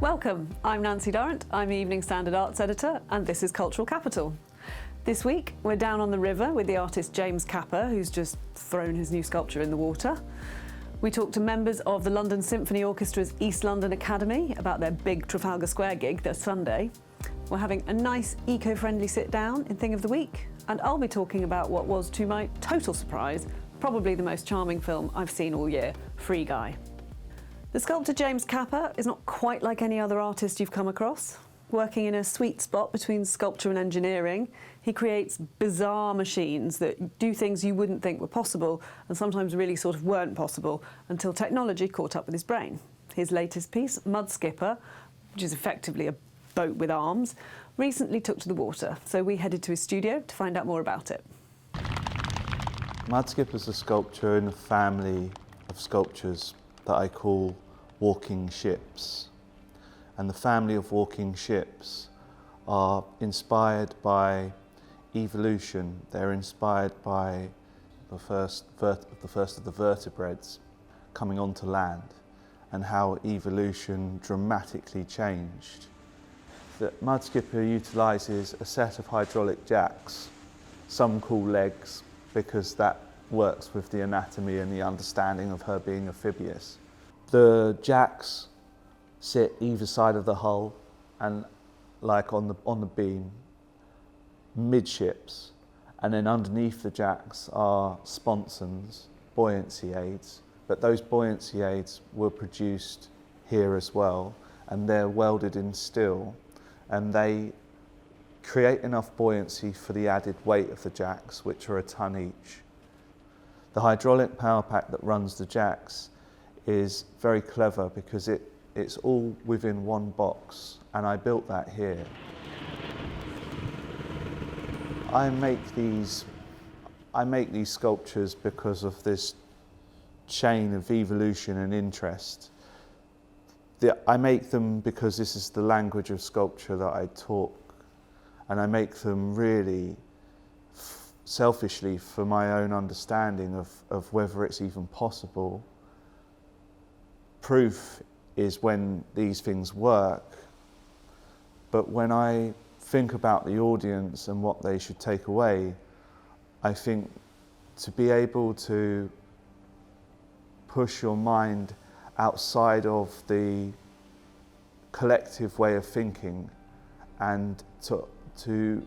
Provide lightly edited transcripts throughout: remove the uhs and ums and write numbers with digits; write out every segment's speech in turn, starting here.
Welcome, I'm Nancy Durrant, I'm the Evening Standard Arts Editor, and this is Cultural Capital. This week we're down on the river with the artist James Capper, who's just thrown his new sculpture in the water. We talked to members of the London Symphony Orchestra's East London Academy about their big Trafalgar Square gig this Sunday. We're having a nice eco-friendly sit down in Thing of the Week, and I'll be talking about what was, to my total surprise, probably the most charming film I've seen all year, Free Guy. The sculptor James Capper is not quite like any other artist you've come across. Working in a sweet spot between sculpture and engineering, he creates bizarre machines that do things you wouldn't think were possible and sometimes really sort of weren't possible until technology caught up with his brain. His latest piece, Mudskipper, which is effectively a boat with arms, recently took to the water, so we headed to his studio to find out more about it. Mudskipper is a sculpture in a family of sculptures that I call walking ships. And the family of walking ships are inspired by evolution. They're inspired by the first of the vertebrates coming onto land and how evolution dramatically changed. The Mudskipper utilises a set of hydraulic jacks, some call legs because that works with the anatomy and the understanding of her being amphibious. The jacks sit either side of the hull and like on the beam, midships, and then underneath the jacks are sponsons, buoyancy aids, but those buoyancy aids were produced here as well, and they're welded in steel, and they create enough buoyancy for the added weight of the jacks, which are a ton each. The hydraulic power pack that runs the jacks is very clever because it's all within one box, and I built that here. I make these sculptures because of this chain of evolution and interest. I make them because this is the language of sculpture that I talk, and I make them really selfishly for my own understanding of whether it's even possible. Proof is when these things work, but when I think about the audience and what they should take away, I think to be able to push your mind outside of the collective way of thinking and to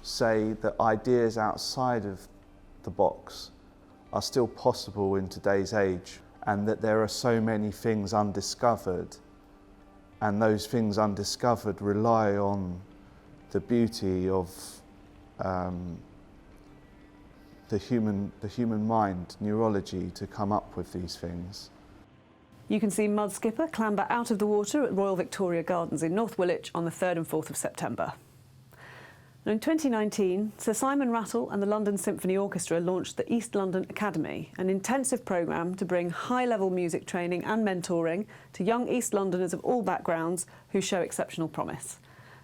say that ideas outside of the box are still possible in today's age, and that there are so many things undiscovered, and those things undiscovered rely on the beauty of the human mind, neurology, to come up with these things. You can see Mudskipper clamber out of the water at Royal Victoria Gardens in North Woolwich on the 3rd and 4th of September. Now in 2019, Sir Simon Rattle and the London Symphony Orchestra launched the East London Academy, an intensive programme to bring high-level music training and mentoring to young East Londoners of all backgrounds who show exceptional promise.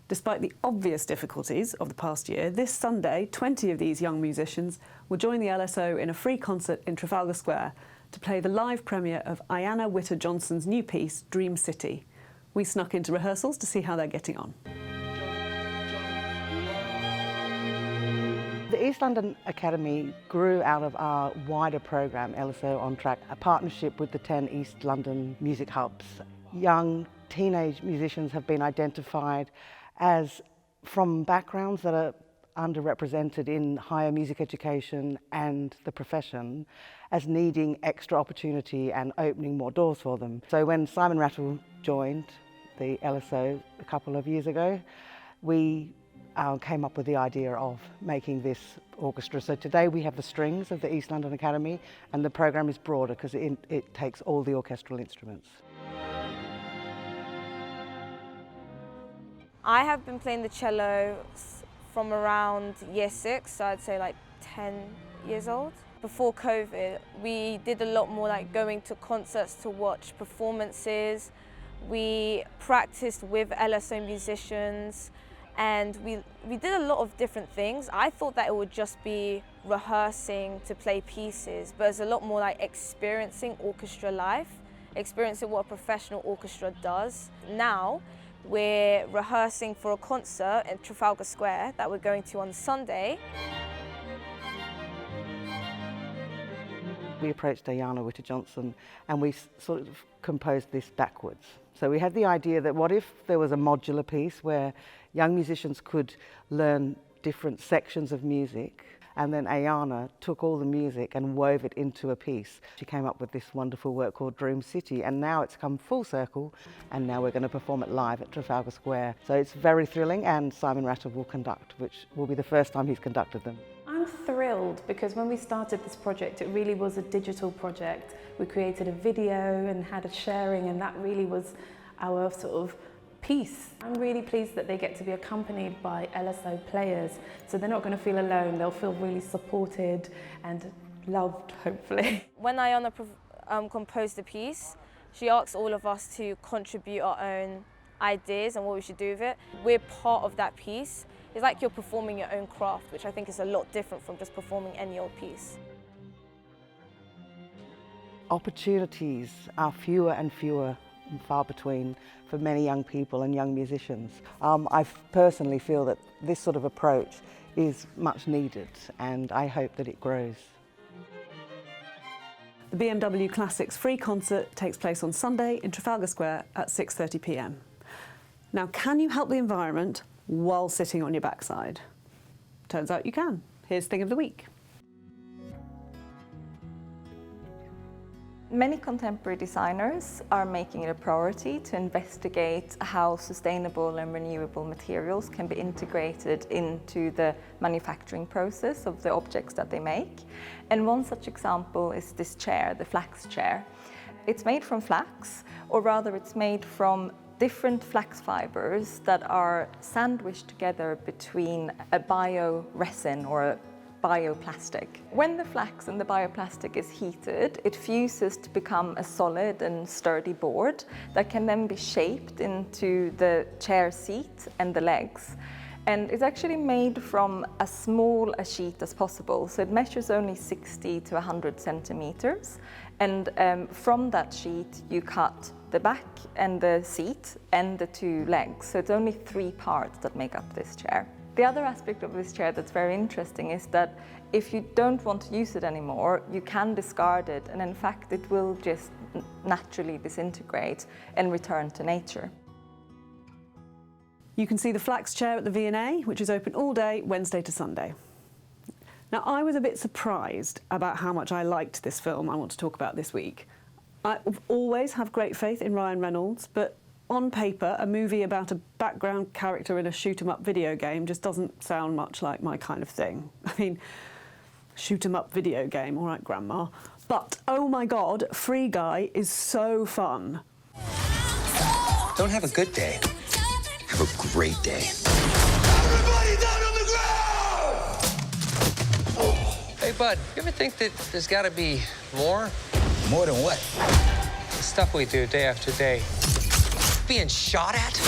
Despite the obvious difficulties of the past year, this Sunday, 20 of these young musicians will join the LSO in a free concert in Trafalgar Square to play the live premiere of Ayanna Witter-Johnson's new piece, Dream City. We snuck into rehearsals to see how they're getting on. The East London Academy grew out of our wider programme, LSO On Track, a partnership with the 10 East London music hubs. Young teenage musicians have been identified as from backgrounds that are underrepresented in higher music education and the profession, as needing extra opportunity and opening more doors for them. So when Simon Rattle joined the LSO a couple of years ago, we came up with the idea of making this orchestra. So today we have the strings of the East London Academy, and the programme is broader because it takes all the orchestral instruments. I have been playing the cello from around year 6, so I'd say like 10 years old. Before COVID, we did a lot more like going to concerts to watch performances. We practiced with LSO musicians, and we did a lot of different things. I thought that it would just be rehearsing to play pieces, but it's a lot more like experiencing orchestra life experiencing what a professional orchestra does. Now, we're rehearsing for a concert in Trafalgar Square that we're going to on Sunday. We approached Diana Witter-Johnson and we sort of composed this backwards. So we had the idea that what if there was a modular piece where young musicians could learn different sections of music, and then Ayana took all the music and wove it into a piece. She came up with this wonderful work called Dream City, and now it's come full circle, and now we're going to perform it live at Trafalgar Square. So it's very thrilling, and Simon Rattle will conduct, which will be the first time he's conducted them. I'm thrilled because when we started this project, it really was a digital project. We created a video and had a sharing, and that really was our sort of piece. I'm really pleased that they get to be accompanied by LSO players, so they're not going to feel alone. They'll feel really supported and loved, hopefully. When Ayana composed the piece, she asked all of us to contribute our own ideas and what we should do with it. We're part of that piece. It's like you're performing your own craft, which I think is a lot different from just performing any old piece. Opportunities are fewer and fewer and far between for many young people and young musicians. I personally feel that this sort of approach is much needed, and I hope that it grows. The BMW Classics free concert takes place on Sunday in Trafalgar Square at 6:30 p.m. Now, can you help the environment while sitting on your backside? Turns out you can. Here's Thing of the Week. Many contemporary designers are making it a priority to investigate how sustainable and renewable materials can be integrated into the manufacturing process of the objects that they make. And one such example is this chair, the flax chair. It's made from flax, or rather it's made from different flax fibers that are sandwiched together between a bio-resin or a bioplastic. When the flax and the bioplastic is heated, it fuses to become a solid and sturdy board that can then be shaped into the chair seat and the legs. And it's actually made from as small a sheet as possible. So it measures only 60 to 100 centimeters. And from that sheet, you cut the back and the seat and the two legs. So it's only 3 parts that make up this chair. The other aspect of this chair that's very interesting is that if you don't want to use it anymore, you can discard it, and in fact it will just naturally disintegrate and return to nature. You can see the flax chair at the V&A, which is open all day, Wednesday to Sunday. Now, I was a bit surprised about how much I liked this film I want to talk about this week. I always have great faith in Ryan Reynolds, but on paper, a movie about a background character in a shoot-'em-up video game just doesn't sound much like my kind of thing. I mean, shoot-'em-up video game, all right, Grandma. But, oh my God, Free Guy is so fun. Don't have a good day. Have a great day. Everybody down on the ground! Hey, bud, you ever think that there's got to be more? More than what? The stuff we do day after day. Being shot at,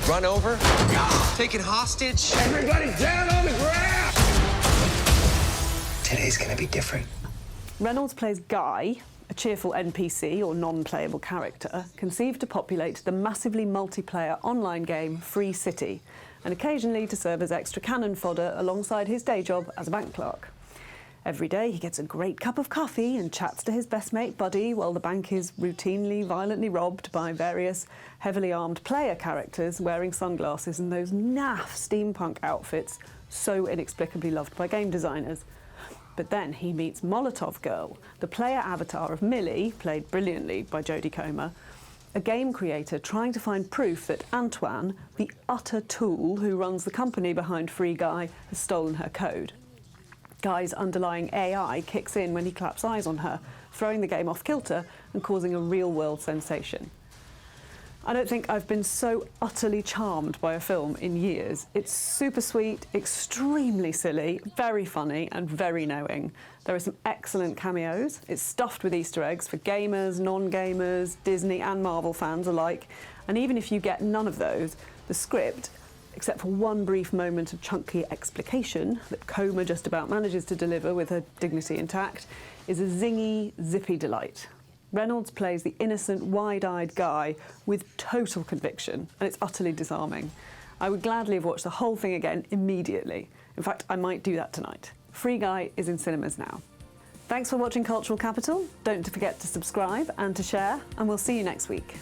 run over, taken hostage. Everybody down on the ground! Today's gonna be different. Reynolds plays Guy, a cheerful NPC or non-playable character, conceived to populate the massively multiplayer online game Free City, and occasionally to serve as extra cannon fodder alongside his day job as a bank clerk. Every day he gets a great cup of coffee and chats to his best mate Buddy while the bank is routinely violently robbed by various heavily armed player characters wearing sunglasses and those naff steampunk outfits so inexplicably loved by game designers. But then he meets Molotov Girl, the player avatar of Millie, played brilliantly by Jodie Comer, a game creator trying to find proof that Antoine, the utter tool who runs the company behind Free Guy, has stolen her code. Guy's underlying AI kicks in when he claps eyes on her, throwing the game off kilter and causing a real-world sensation. I don't think I've been so utterly charmed by a film in years. It's super sweet, extremely silly, very funny and very knowing. There are some excellent cameos. It's stuffed with Easter eggs for gamers, non-gamers, Disney and Marvel fans alike. And even if you get none of those, the script, except for one brief moment of chunky explication that Comer just about manages to deliver with her dignity intact, is a zingy, zippy delight. Reynolds plays the innocent, wide-eyed guy with total conviction, and it's utterly disarming. I would gladly have watched the whole thing again immediately. In fact, I might do that tonight. Free Guy is in cinemas now. Thanks for watching Cultural Capital. Don't forget to subscribe and to share, and we'll see you next week.